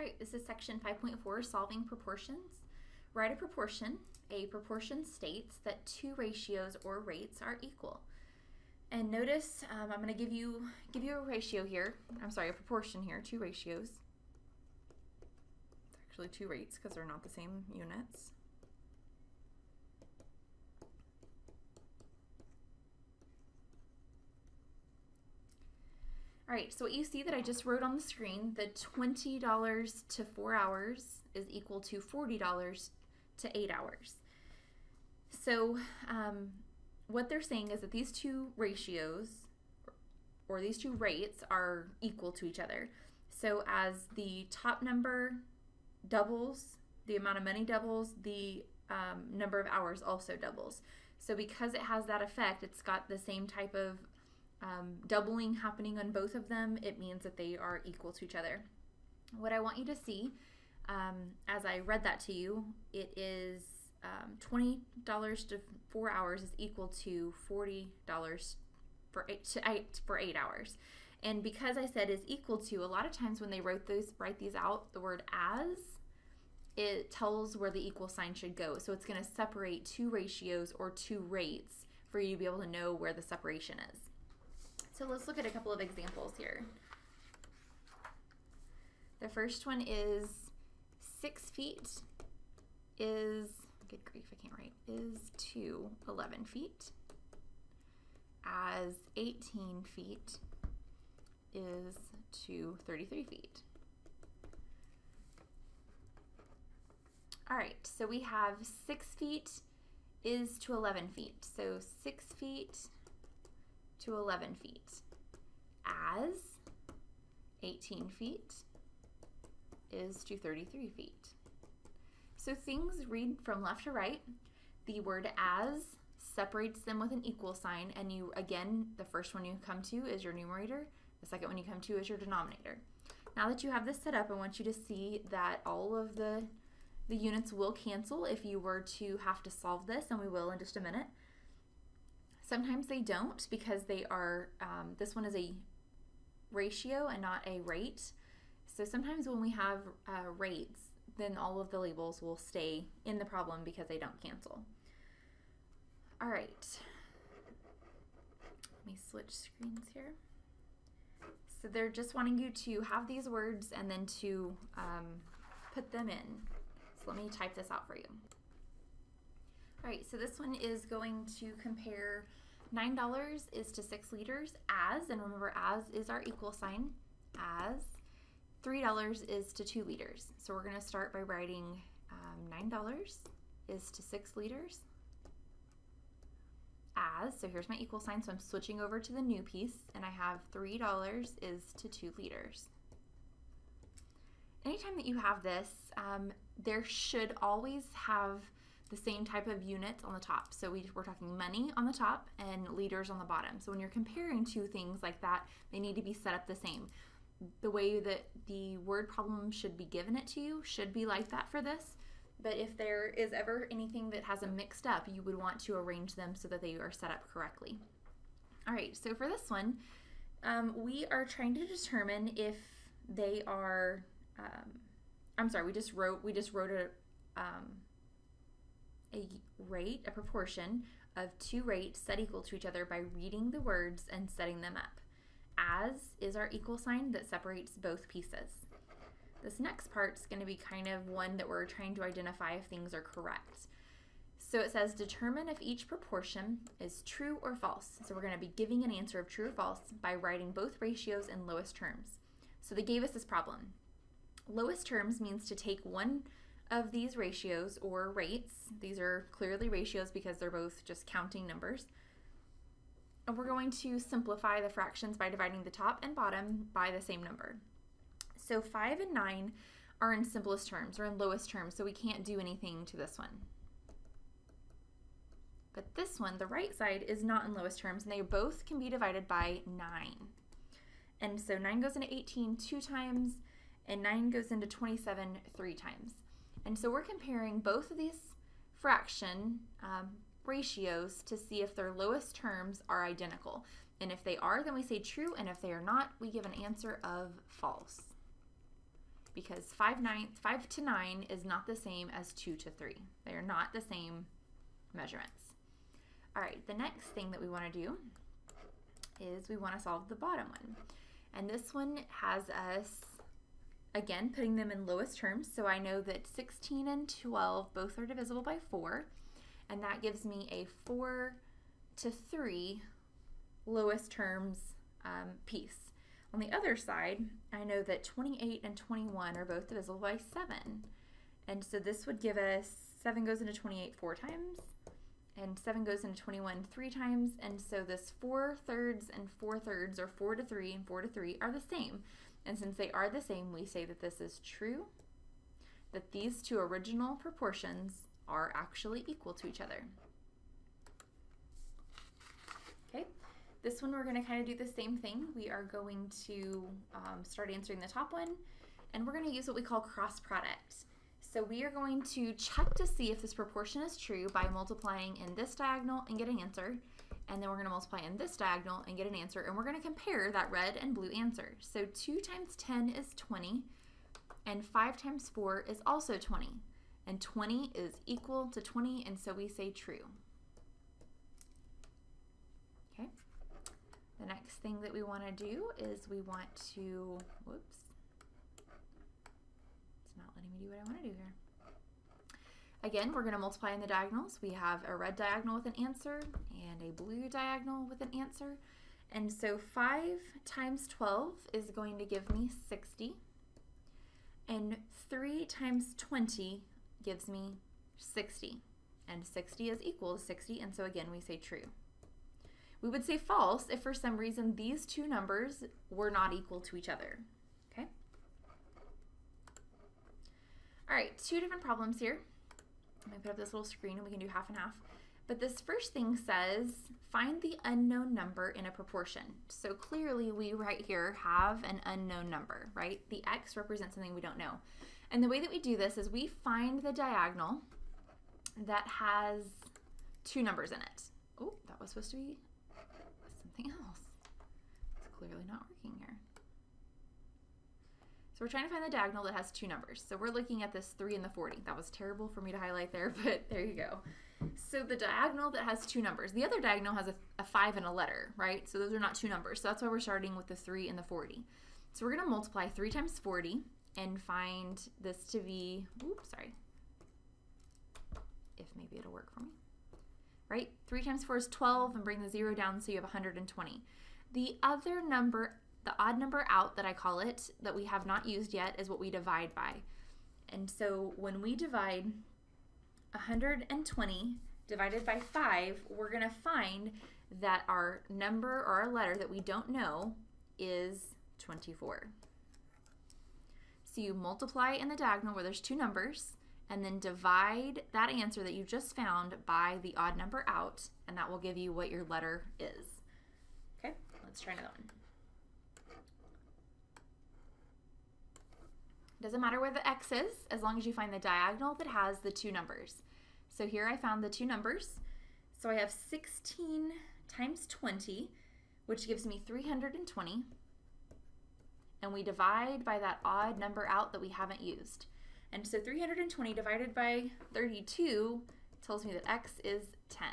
All right, this is section 5.4, solving proportions. Write a proportion. A proportion states that two ratios or rates are equal. And notice I'm going to give you a ratio here. I'm sorry, a proportion here, two ratios. It's actually two rates because they're not the same units. All right, so what you see that I just wrote on the screen, the $20 to 4 hours is equal to $40 to 8 hours. So what they're saying is that these two ratios or these two rates are equal to each other. So as the top number doubles, the amount of money doubles, the number of hours also doubles. So because it has that effect, it's got the same type of doubling happening on both of them, it means that they are equal to each other. What I want you to see, as I read that to you, it is $20 to 4 hours is equal to $40 for 8 hours. And because I said is equal to, a lot of times when they write these out, the word as, it tells where the equal sign should go. So it's going to separate two ratios or two rates for you to be able to know where the separation is. So let's look at a couple of examples here. The first one is 6 feet is, good grief, I can't write, is to 11 feet, as 18 feet is to 33 feet. All right, so we have 6 feet is to 11 feet. So 6 feet to 11 feet, as 18 feet is to 33 feet. So things read from left to right. The word as separates them with an equal sign, and you, again, the first one you come to is your numerator, the second one you come to is your denominator. Now that you have this set up, I want you to see that all of the units will cancel if you were to have to solve this, and we will in just a minute. Sometimes they don't because they are, this one is a ratio and not a rate. So sometimes when we have rates, then all of the labels will stay in the problem because they don't cancel. All right, let me switch screens here. So they're just wanting you to have these words and then to put them in. So let me type this out for you. All right, so this one is going to compare $9 is to 6 liters as, and remember as is our equal sign, as $3 is to 2 liters. So we're going to start by writing $9 is to 6 liters as, so here's my equal sign, so I'm switching over to the new piece, and I have $3 is to 2 liters. Anytime that you have this, there should always have the same type of units on the top. So we're talking money on the top and liters on the bottom. So when you're comparing two things like that, they need to be set up the same. The way that the word problem should be given it to you should be like that for this. But if there is ever anything that has them mixed up, you would want to arrange them so that they are set up correctly. All right, so for this one, we are trying to determine if they are, we just wrote a proportion of two rates set equal to each other by reading the words and setting them up. As is our equal sign that separates both pieces. This next part is going to be kind of one that we're trying to identify if things are correct. So it says determine if each proportion is true or false. So we're going to be giving an answer of true or false by writing both ratios in lowest terms. So they gave us this problem. Lowest terms means to take one of these ratios or rates. These are clearly ratios because they're both just counting numbers. And we're going to simplify the fractions by dividing the top and bottom by the same number. So 5 and 9 are in simplest terms or in lowest terms, so we can't do anything to this one. But this one, the right side, is not in lowest terms, and they both can be divided by 9. And so 9 goes into 18 2 times, and 9 goes into 27 3 times. And so we're comparing both of these fraction ratios to see if their lowest terms are identical. And if they are, then we say true, and if they are not, we give an answer of false. because 5 to 9 is not the same as 2 to 3. They are not the same measurements. All right, the next thing that we want to do is we want to solve the bottom one. And this one has us, again, putting them in lowest terms. So I know that 16 and 12 both are divisible by 4, and that gives me a 4 to 3 lowest terms piece. On the other side, I know that 28 and 21 are both divisible by 7. And so this would give us 7 goes into 28 4 times, and 7 goes into 21 3 times. And so this 4 thirds and 4 thirds, or 4 to 3 and 4 to 3, are the same. And since they are the same, we say that this is true, that these two original proportions are actually equal to each other. Okay. This one we're going to kind of do the same thing. We are going to start answering the top one, and we're going to use what we call cross product. So we are going to check to see if this proportion is true by multiplying in this diagonal and get an answer, and then we're going to multiply in this diagonal and get an answer, and we're going to compare that red and blue answer. So 2 times 10 is 20, and 5 times 4 is also 20, and 20 is equal to 20, and so we say true. Okay. The next thing that we want to do is we want to, whoops, it's not letting me do what I want to do here. Again, we're going to multiply in the diagonals. We have a red diagonal with an answer and a blue diagonal with an answer. And so 5 times 12 is going to give me 60. And 3 times 20 gives me 60. And 60 is equal to 60, and so again we say true. We would say false if for some reason these two numbers were not equal to each other. Okay? All right, 2 different problems here. Let me put up this little screen and we can do half and half. But this first thing says, find the unknown number in a proportion. So clearly we right here have an unknown number, right? The x represents something we don't know. And the way that we do this is we find the diagonal that has 2 numbers in it. Oh, that was supposed to be something else. It's clearly not working here. So we're trying to find the diagonal that has 2 numbers. So we're looking at this 3 and the 40. That was terrible for me to highlight there, but there you go. So the diagonal that has 2 numbers. The other diagonal has a 5 and a letter, right? So those are not 2 numbers. So that's why we're starting with the 3 and the 40. So we're going to multiply 3 times 40 and find this to be, oops, sorry. If maybe it'll work for me. Right? 3 times 4 is 12, and bring the 0 down so you have 120. The other number, the odd number out that I call it, that we have not used yet, is what we divide by. And so when we divide 120 divided by 5, we're going to find that our number or our letter that we don't know is 24. So you multiply in the diagonal where there's 2 numbers, and then divide that answer that you just found by the odd number out, and that will give you what your letter is. Okay, let's try another one. Doesn't matter where the x is, as long as you find the diagonal that has the 2 numbers. So here I found the 2 numbers. So I have 16 times 20, which gives me 320. And we divide by that odd number out that we haven't used. And so 320 divided by 32 tells me that x is 10.